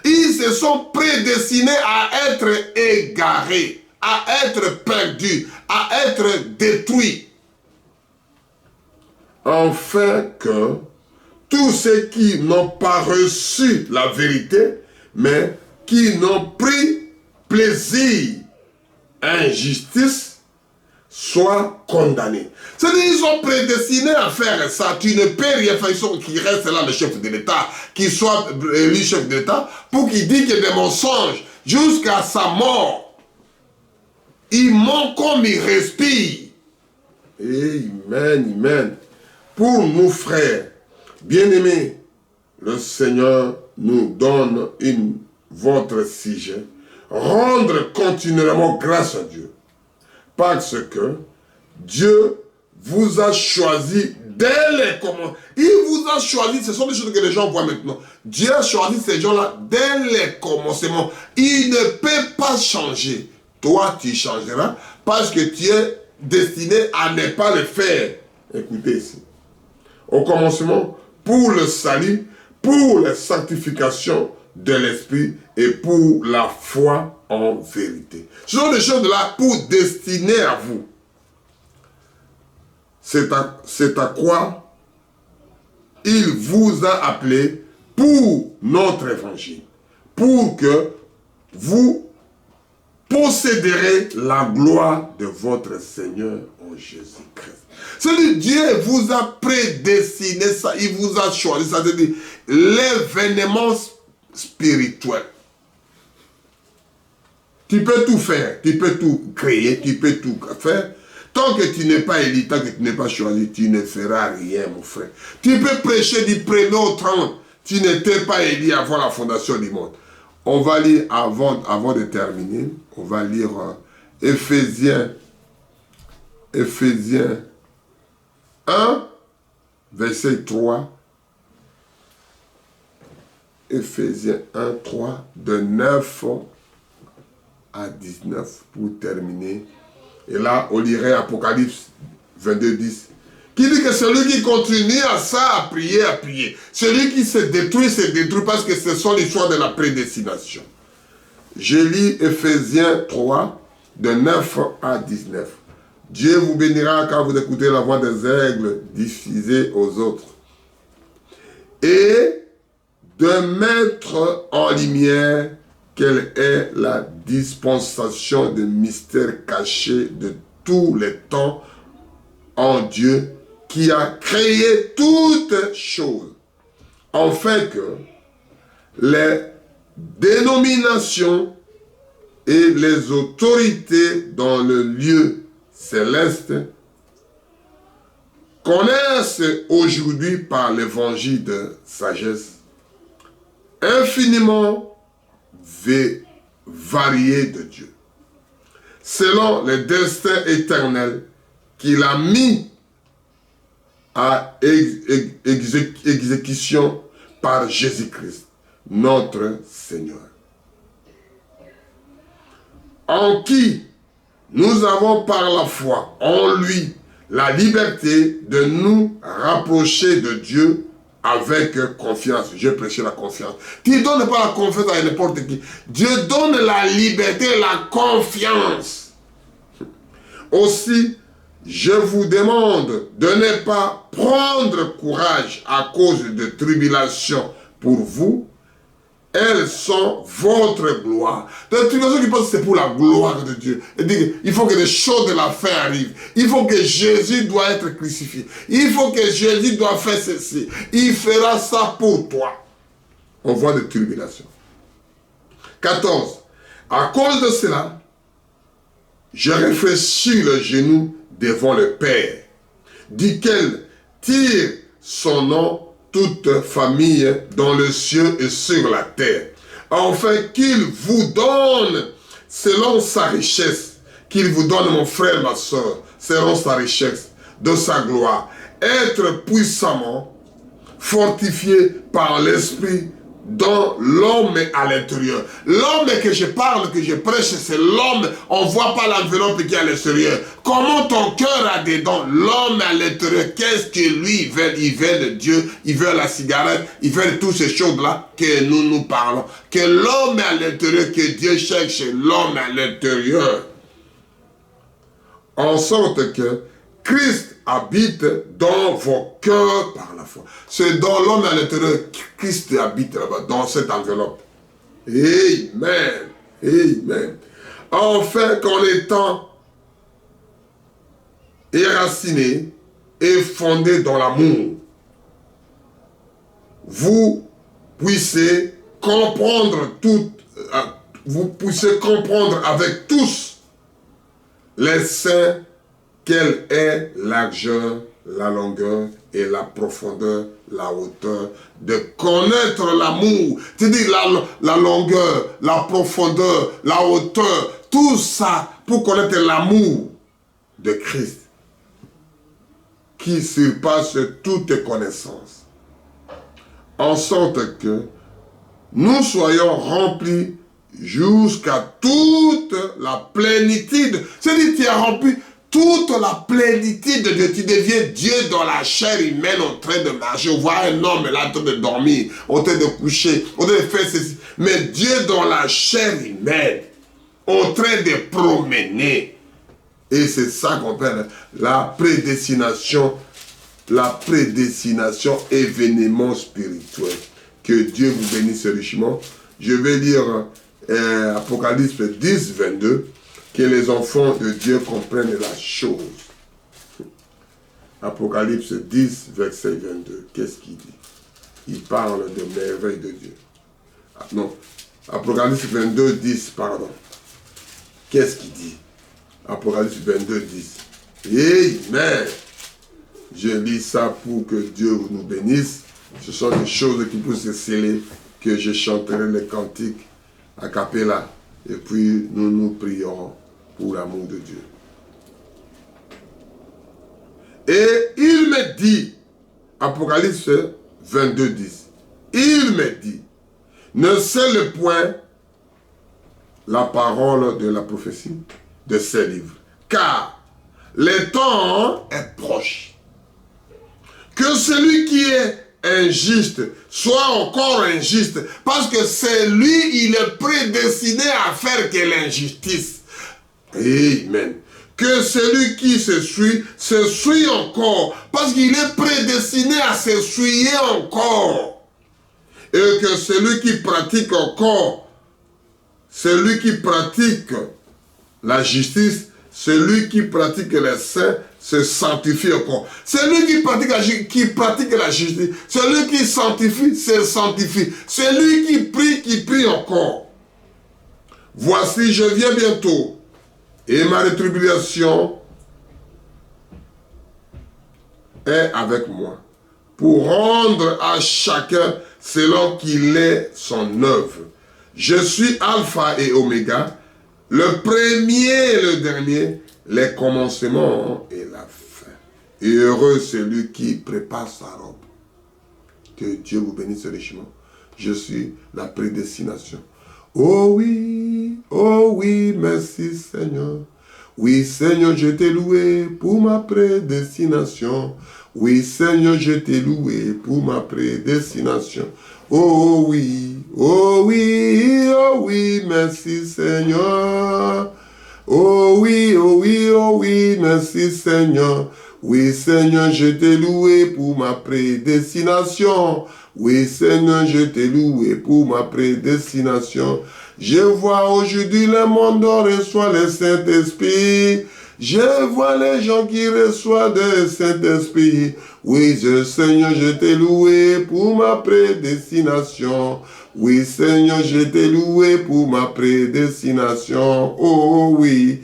Ils se sont prédestinés à être égarés, à être perdus, à être détruits. Afin que tous ceux qui n'ont pas reçu la vérité, mais qui n'ont pris plaisir à l'injustice, soient condamnés. C'est-à-dire qu'ils sont prédestinés à faire ça. Tu ne peux rien faire. Qui reste là le chef de l'État, qui soit élu chef de l'État, pour qu'il dise qu'il y a des mensonges jusqu'à sa mort. Il ment comme il respire. Amen, amen. Pour nous, frères, bien-aimés, le Seigneur nous donne votre sujet. Rendre continuellement grâce à Dieu. Parce que Dieu vous a choisi dès les commencements. Il vous a choisi, ce sont des choses que les gens voient maintenant. Dieu a choisi ces gens-là dès les commencements. Il ne peut pas changer. Toi, tu changeras parce que tu es destiné à ne pas le faire. Écoutez ici. Au commencement, pour le salut, pour la sanctification de l'esprit et pour la foi en vérité. Ce sont des choses là pour destiner à vous. C'est à quoi il vous a appelé pour notre évangile. Pour que vous posséderez la gloire de votre Seigneur en Jésus-Christ. C'est-à-dire Dieu vous a prédestiné ça, il vous a choisi ça, c'est-à-dire l'événement spirituel. Tu peux tout faire, tu peux tout créer, tu peux tout faire. Tant que tu n'es pas élu, tant que tu n'es pas choisi, tu ne feras rien, mon frère. Tu peux prêcher du 1er au 30, tu n'étais pas élu avant la fondation du monde. On va lire, avant de terminer, on va lire Éphésiens 1, verset 3. Éphésiens 1, 3, de 9 à 19 pour terminer. Et là, on lirait Apocalypse 22, 10. Qui dit que celui qui continue à ça, à prier. Celui qui se détruit parce que ce sont les choix de la prédestination. Je lis Éphésiens 3, de 9 à 19. Dieu vous bénira quand vous écoutez la voix des aigles diffusée aux autres. Et de mettre en lumière quelle est la dispensation de mystères cachés de tous les temps en Dieu qui a créé toutes choses, afin que les dénominations et les autorités dans le lieu céleste connaissent aujourd'hui par l'évangile de sagesse infiniment varié de Dieu, selon le destin éternel qu'il a mis à exécution par Jésus-Christ, notre Seigneur. En qui nous avons par la foi en lui la liberté de nous rapprocher de Dieu avec confiance. Je prêche la confiance. Tu ne donnes pas la confiance à n'importe qui. Dieu donne la liberté, la confiance. Aussi, je vous demande de ne pas prendre courage à cause de tribulations pour vous. Elles sont votre gloire. Les tribulations qui pensent que c'est pour la gloire de Dieu. Il faut que les choses de la fin arrivent. Il faut que Jésus doit être crucifié. Il faut que Jésus doit faire ceci. Il fera ça pour toi. On voit des tribulations. 14. À cause de cela, je réfléchis le genou devant le Père, duquel tire son nom toute famille dans le ciel et sur la terre, afin qu'il vous donne, selon sa richesse, qu'il vous donne, mon frère, ma soeur, selon sa richesse, de sa gloire, être puissamment fortifié par l'Esprit dans l'homme à l'intérieur. L'homme que je parle, que je prêche, c'est l'homme. On ne voit pas l'enveloppe qui est à l'extérieur. Comment ton cœur a dedans? L'homme à l'intérieur, qu'est-ce que lui veut? Il veut le Dieu, il veut la cigarette, il veut toutes ces choses-là que nous parlons. Que l'homme à l'intérieur, que Dieu cherche l'homme à l'intérieur. En sorte que Christ habite dans vos cœurs par la foi. C'est dans l'homme à l'intérieur que Christ habite là-bas, dans cette enveloppe. Amen. Amen. Enfin, qu'en étant éraciné et fondé dans l'amour, vous puissiez comprendre avec tous les saints quelle est la largeur, la longueur et la profondeur, la hauteur, de connaître l'amour. C'est-à-dire la longueur, la profondeur, la hauteur, tout ça pour connaître l'amour de Christ qui surpasse toute connaissance. En sorte que nous soyons remplis jusqu'à toute la plénitude. C'est-à-dire tu es rempli toute la plénitude de Dieu. Tu deviens Dieu dans la chair humaine en train de marcher. On voit un homme là en train de dormir, en train de coucher, en train de faire ceci. Mais Dieu dans la chair humaine, en train de promener. Et c'est ça qu'on appelle la prédestination événement spirituel. Que Dieu vous bénisse richement. Je vais lire Apocalypse 10, 22. Que les enfants de Dieu comprennent la chose. Apocalypse 10, verset 22. Qu'est-ce qu'il dit? Il parle de merveilles de Dieu. Non. Apocalypse 22, 10, pardon. Qu'est-ce qu'il dit? Apocalypse 22, 10. Amen. Je lis ça pour que Dieu nous bénisse. Ce sont des choses qui peuvent se sceller, que je chanterai les cantiques a cappella. Et puis nous prierons pour l'amour de Dieu. Et il me dit, Apocalypse 22, 10, il me dit, ne scelle point la parole de la prophétie de ces livres, car le temps est proche. Que celui qui est injuste soit encore injuste, parce que c'est lui, il est prédestiné à faire que l'injustice. Amen. Que celui qui se suit encore, parce qu'il est prédestiné à se suyer encore. Et que celui qui pratique encore, celui qui pratique la justice, celui qui pratique les saints, se sanctifie encore. Celui qui pratique la justice, celui qui sanctifie, se sanctifie. Celui qui prie encore. Voici, je viens bientôt, et ma rétribution est avec moi, pour rendre à chacun selon qu'il est son œuvre. Je suis Alpha et Oméga, le premier et le dernier, les commencements et la fin. Et heureux celui qui prépare sa robe. Que Dieu vous bénisse richement. Je suis la prédestination. Oh oui, merci Seigneur. Oui Seigneur, je t'ai loué pour ma prédestination. Oui Seigneur, je t'ai loué pour ma prédestination. Oh oui, merci Seigneur. Oh oui, merci Seigneur. Oui Seigneur, je t'ai loué pour ma prédestination. Oui Seigneur, je t'ai loué pour ma prédestination. Je vois aujourd'hui le monde reçoit le Saint-Esprit. Je vois les gens qui reçoivent le Saint-Esprit. Oui, Seigneur, je t'ai loué pour ma prédestination. Oui, Seigneur, je t'ai loué pour ma prédestination. Oh oui,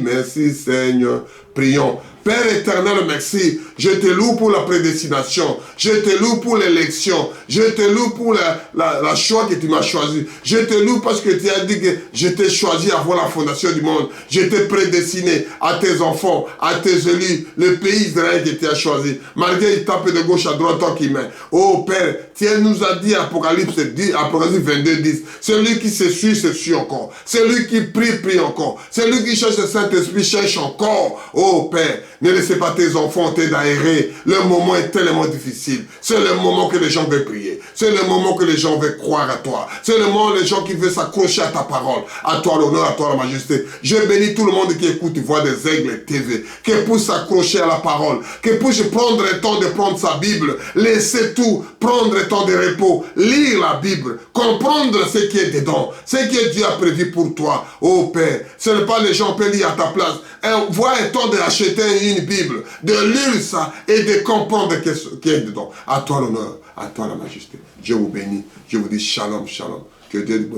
merci Seigneur. Prions. Père éternel, merci. Je te loue pour la prédestination. Je te loue pour l'élection. Je te loue pour la choix que tu m'as choisi. Je te loue parce que tu as dit que je t'ai choisi avant la fondation du monde. Je t'ai prédestiné à tes enfants, à tes élus, le pays d'Israël que tu as choisi. Malgré il tape de gauche à droite, toi qui mets. Oh Père, tu nous as dit Apocalypse 22, 10. Celui qui se suit encore. Celui qui prie encore. Celui qui cherche le Saint-Esprit cherche encore. Oh Père, ne laissez pas tes enfants t'aérer. Le moment est tellement difficile. C'est le moment que les gens veulent prier. C'est le moment que les gens veulent croire à toi. C'est le moment les gens qui veulent s'accrocher à ta parole. À toi l'honneur, à toi la majesté. Je bénis tout le monde qui écoute Voix des Aigles TV. Qui puisse s'accrocher à la parole. Qui puisse prendre le temps de prendre sa Bible. Laisser tout. Prendre le temps de repos. Lire la Bible. Comprendre ce qui est dedans. Ce que Dieu a prévu pour toi. Oh Père. Ce n'est pas les gens peuvent lire à ta place. Vois le temps d'acheter une Bible, de lire ça et de comprendre ce qui est dedans. À toi l'honneur, à toi la majesté. Je vous bénis, je vous dis shalom, shalom. Que Dieu